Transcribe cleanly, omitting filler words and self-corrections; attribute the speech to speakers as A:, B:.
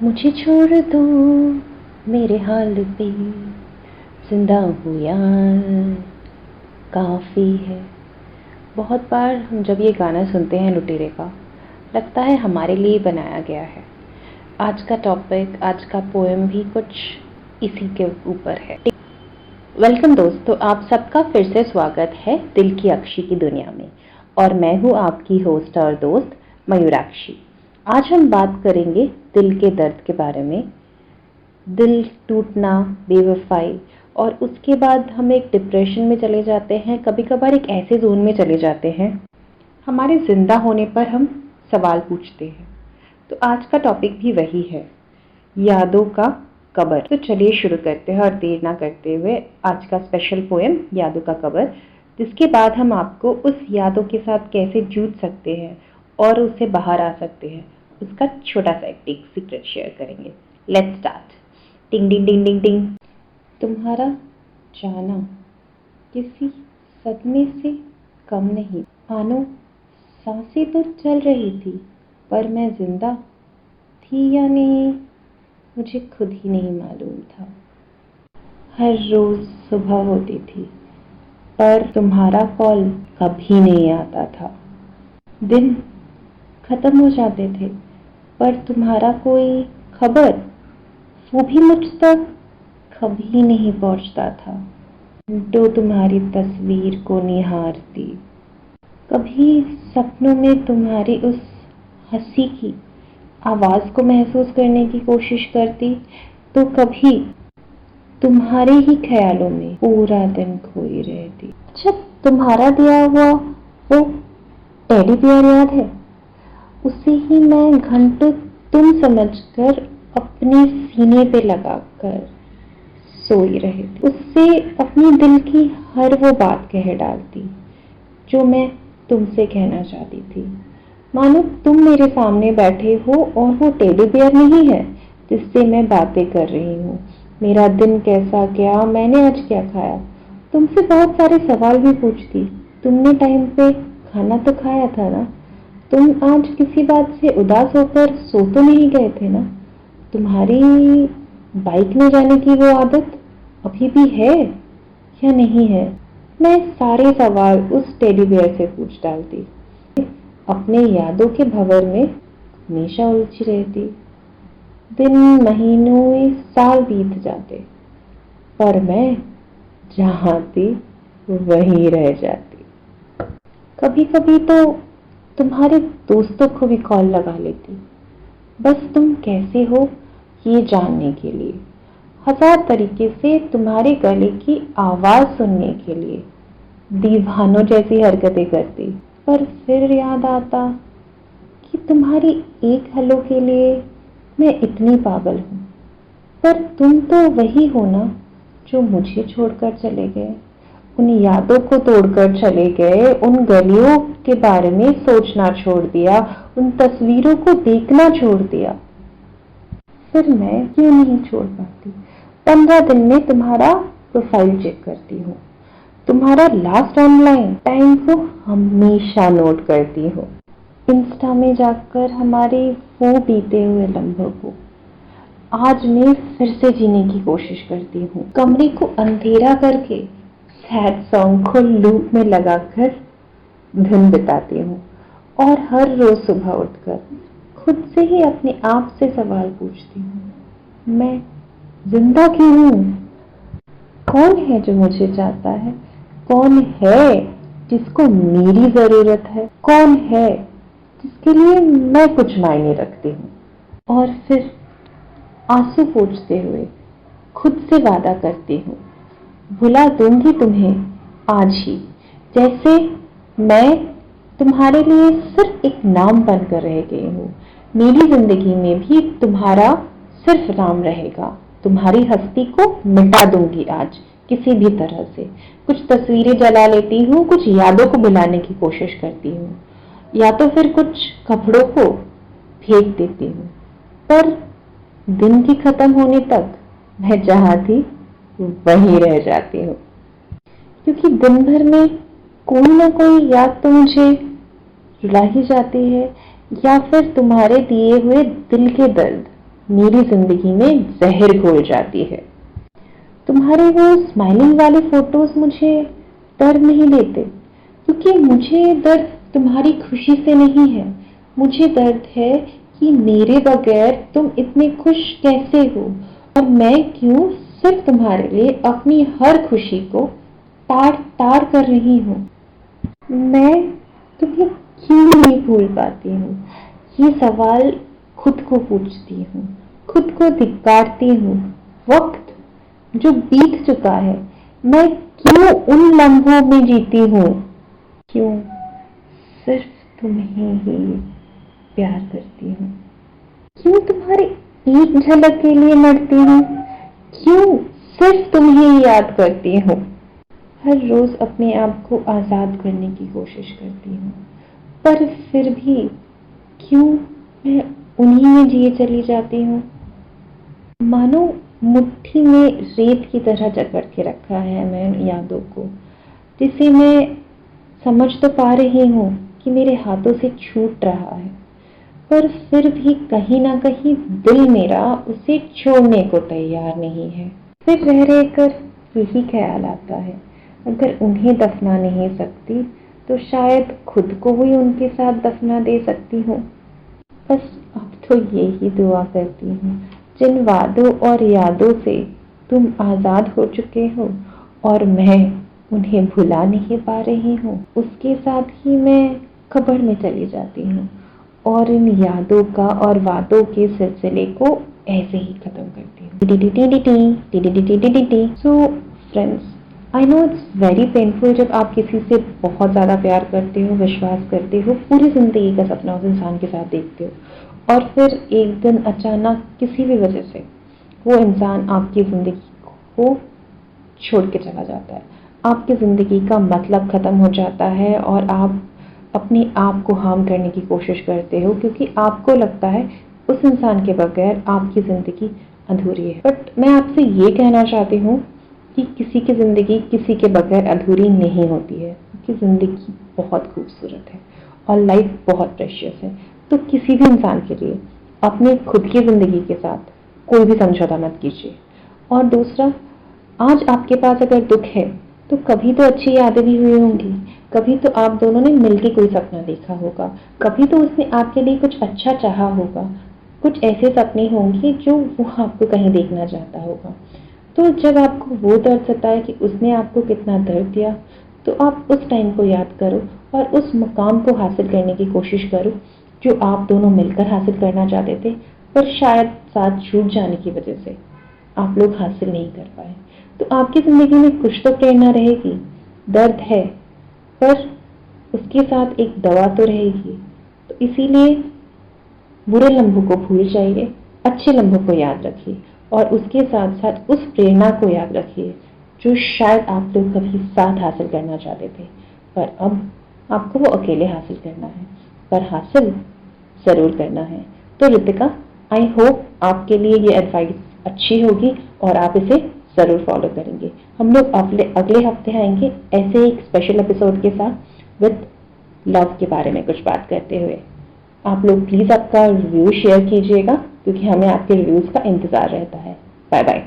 A: मुझे छोड़ दो मेरे हाल पे, जिंदा हूँ यार, काफ़ी है। बहुत बार हम जब ये गाना सुनते हैं लुटेरे का, लगता है हमारे लिए बनाया गया है। आज का टॉपिक, आज का पोएम भी कुछ इसी के ऊपर है। वेलकम दोस्तों, आप सबका फिर से स्वागत है दिल की अक्षी की दुनिया में। और मैं हूँ आपकी होस्ट और दोस्त मयूराक्षी। आज हम बात करेंगे दिल के दर्द के बारे में। दिल टूटना, बेवफाई, और उसके बाद हम एक डिप्रेशन में चले जाते हैं। कभी कभार एक ऐसे जोन में चले जाते हैं, हमारे जिंदा होने पर हम सवाल पूछते हैं। तो आज का टॉपिक भी वही है, यादों का कबर। तो चलिए शुरू करते हैं और देर ना करते हुए आज का स्पेशल पोएम यादों का कबर, जिसके बाद हम आपको उस यादों के साथ कैसे जूझ सकते हैं और उससे बाहर आ सकते हैं, उसका छोटा सा एक सीक्रेट शेयर करेंगे। Let's start. टिंग टिंग टिंग टिंग टिंग। तुम्हारा जाना किसी सदमे से कम नहीं। मानो सांसें तो चल रही थी, पर मैं जिंदा थी या नहीं मुझे खुद ही नहीं मालूम था। हर रोज सुबह होती थी, पर तुम्हारा कॉल कभी नहीं आता था। दिन खत्म हो जाते थे, पर तुम्हारा कोई खबर, वो भी मुझ तक कभी नहीं पहुंचता था। तो तुम्हारी तस्वीर को निहारती, कभी सपनों में तुम्हारी उस हंसी की आवाज को महसूस करने की कोशिश करती, तो कभी तुम्हारे ही ख्यालों में पूरा दिन खोई रहती। अच्छा, तुम्हारा दिया हुआ वो टेडी बियर याद है? उसे ही मैं घंटों तुम समझकर अपने सीने पे लगाकर सोई रही थी। उससे अपनी दिल की हर वो बात कह डालती जो मैं तुमसे कहना चाहती थी। मानो तुम मेरे सामने बैठे हो और वो टेडी बियर नहीं है जिससे मैं बातें कर रही हूँ। मेरा दिन कैसा गया, मैंने आज क्या खाया, तुमसे बहुत सारे सवाल भी पूछती। तुमने टाइम पे खाना तो खाया था ना? तुम आज किसी बात से उदास होकर सो तो नहीं गए थे ना? तुम्हारी बाइक में जाने की वो आदत अभी भी है या नहीं है? मैं सारे सवाल उस टेडी बियर से पूछ डालती। अपने यादों के भंवर में हमेशा उलझी रहती। दिन, महीनों, साल बीत जाते, पर मैं जहाँ थी वहीं रह जाती। कभी कभी तो तुम्हारे दोस्तों को भी कॉल लगा लेती, बस तुम कैसे हो ये जानने के लिए। हजार तरीके से तुम्हारे गले की आवाज सुनने के लिए दीवानों जैसी हरकतें करती, पर फिर याद आता कि तुम्हारी एक हेलो के लिए मैं इतनी पागल हूँ। पर तुम तो वही हो ना जो मुझे छोड़कर चले गए, उन यादों को तोड़कर चले गए, उन गलियों के बारे में सोचना छोड़ दिया, उन तस्वीरों को देखना छोड़ दिया। फिर मैं क्यों नहीं छोड़ पाती? 15 दिन में तुम्हारा प्रोफाइल चेक करती हूँ, तुम्हारा लास्ट ऑनलाइन टाइम को हमेशा नोट करती हूँ। इंस्टा में जाकर हमारे वो बीते हुए लम्हों को आज मैं फिर से जीने की कोशिश करती हूँ। कमरे को अंधेरा करके सैड सॉन्ग को लूप में लगाकर दिन बिताती हूँ, और हर रोज सुबह उठकर खुद से ही अपने आप से सवाल पूछती हूँ, मैं जिंदा क्यों हूँ? कौन है जो मुझे चाहता है? कौन है जिसको मेरी जरूरत है? कौन है जिसके लिए मैं कुछ मायने रखती हूँ? और फिर आंसू पोंछते हुए खुद से वादा करती हूँ, भुला दूंगी तुम्हें आज ही, जैसे मैं तुम्हारे लिए सिर्फ एक नाम बनकर रह गई हूँ। मेरी जिंदगी में भी तुम्हारा सिर्फ नाम रहेगा। तुम्हारी हस्ती को मिटा दूंगी आज किसी भी तरह से। कुछ तस्वीरें जला लेती हूँ, कुछ यादों को भुलाने की कोशिश करती हूँ, या तो फिर कुछ कपड़ों को फेंक देती हूँ, पर दिन की खत्म होने तक मैं जहाँ थी वहीं रह जाती हूँ। क्योंकि दिन भर में कोई ना कोई याद तो मुझे रुला ही जाती है, या फिर तुम्हारे दिए हुए दिल के दर्द मेरी जिंदगी में जहर घोल जाती है। तुम्हारे वो स्माइलिंग वाले फोटोज मुझे दर्द नहीं देते, क्योंकि मुझे दर्द तुम्हारी खुशी से नहीं है। मुझे दर्द है कि मेरे बगैर तुम इतने खुश कैसे हो, और मैं क्यों सिर्फ तुम्हारे लिए अपनी हर खुशी को तार तार कर रही हूँ। मैं तुम्हें क्यों नहीं भूल पाती हूँ, ये सवाल खुद को पूछती हूँ, खुद को धिक्कारती हूँ। वक्त जो बीत चुका है, मैं क्यों उन लम्हों में जीती हूँ, क्यों सिर्फ तुम्हें ही प्यार करती हूँ, क्यों तुम्हारे एक झलक के लिए मरती हूँ, क्यों सिर्फ तुम्हें याद करती हूँ। हर रोज अपने आप को आजाद करने की कोशिश करती हूँ, पर फिर भी क्यों मैं उन्हीं में जिए चली जाती हूँ। मानो मुट्ठी में रेत की तरह जकड़ के रखा है मैं यादों को, जिसे मैं समझ तो पा रही हूँ कि मेरे हाथों से छूट रहा है, पर फिर भी कहीं ना कहीं दिल मेरा उसे छोड़ने को तैयार नहीं है। फिर रह रहकर यही ख्याल आता है, अगर उन्हें दफना नहीं सकती तो शायद खुद को भी उनके साथ दफना दे सकती हूँ। बस अब तो यही दुआ करती हूँ, जिन वादों और यादों से तुम आजाद हो चुके हो और मैं उन्हें भुला नहीं पा रही हूँ, उसके साथ ही मैं कब्र में चली जाती हूँ और इन यादों का और वादों के सिलसिले को ऐसे ही खत्म करती हूँ। So friends, I know it's very painful जब आप किसी से बहुत ज़्यादा प्यार करते हो, विश्वास करते हो, पूरी ज़िंदगी का सपना उस इंसान के साथ देखते हो और फिर एक दिन अचानक किसी भी वजह से वो इंसान आपकी ज़िंदगी को छोड़ के चला जाता है। आपकी ज़िंदगी का मतलब ख़त्म हो जाता है और आप अपने आप को हार्म करने की कोशिश करते हो, क्योंकि आपको लगता है उस इंसान के बगैर आपकी ज़िंदगी अधूरी है। बट मैं आपसे ये कहना चाहती हूँ कि किसी की ज़िंदगी किसी के बगैर अधूरी नहीं होती है, क्योंकि ज़िंदगी बहुत खूबसूरत है और लाइफ बहुत प्रेशियस है। तो किसी भी इंसान के लिए अपनी खुद की ज़िंदगी के साथ कोई भी समझौता मत कीजिए। और दूसरा, आज आपके पास अगर दुख है तो कभी तो अच्छी यादें भी हुई होंगी, कभी तो आप दोनों ने मिलकर कोई सपना देखा होगा, कभी तो उसने आपके लिए कुछ अच्छा चाहा होगा, कुछ ऐसे सपने होंगे जो वो आपको कहीं देखना चाहता होगा। तो जब आपको वो दर्द सताए कि उसने आपको कितना दर्द दिया, तो आप उस टाइम को याद करो और उस मुकाम को हासिल करने की कोशिश करो जो आप दोनों मिलकर हासिल करना चाहते थे, पर शायद साथ छूट जाने की वजह से आप लोग हासिल नहीं कर पाए। तो आपकी ज़िंदगी में कुछ तो प्रेरणा रहेगी, दर्द है, पर उसके साथ एक दवा तो रहेगी। तो इसीलिए बुरे लम्हों को भूल जाइए, अच्छे लम्हों को याद रखिए और उसके साथ साथ उस प्रेरणा को याद रखिए जो शायद आप लोग कभी साथ हासिल करना चाहते थे, पर अब आपको वो अकेले हासिल करना है, पर हासिल ज़रूर करना है। तो रितिका, आई होप आपके लिए ये एडवाइस अच्छी होगी और आप इसे ज़रूर फॉलो करेंगे। हम लोग अगले हफ्ते आएंगे ऐसे एक स्पेशल एपिसोड के साथ विद लव के बारे में कुछ बात करते हुए। आप लोग प्लीज़ आपका रिव्यू शेयर कीजिएगा, क्योंकि हमें आपके रिव्यूज़ का इंतज़ार रहता है। Bye bye.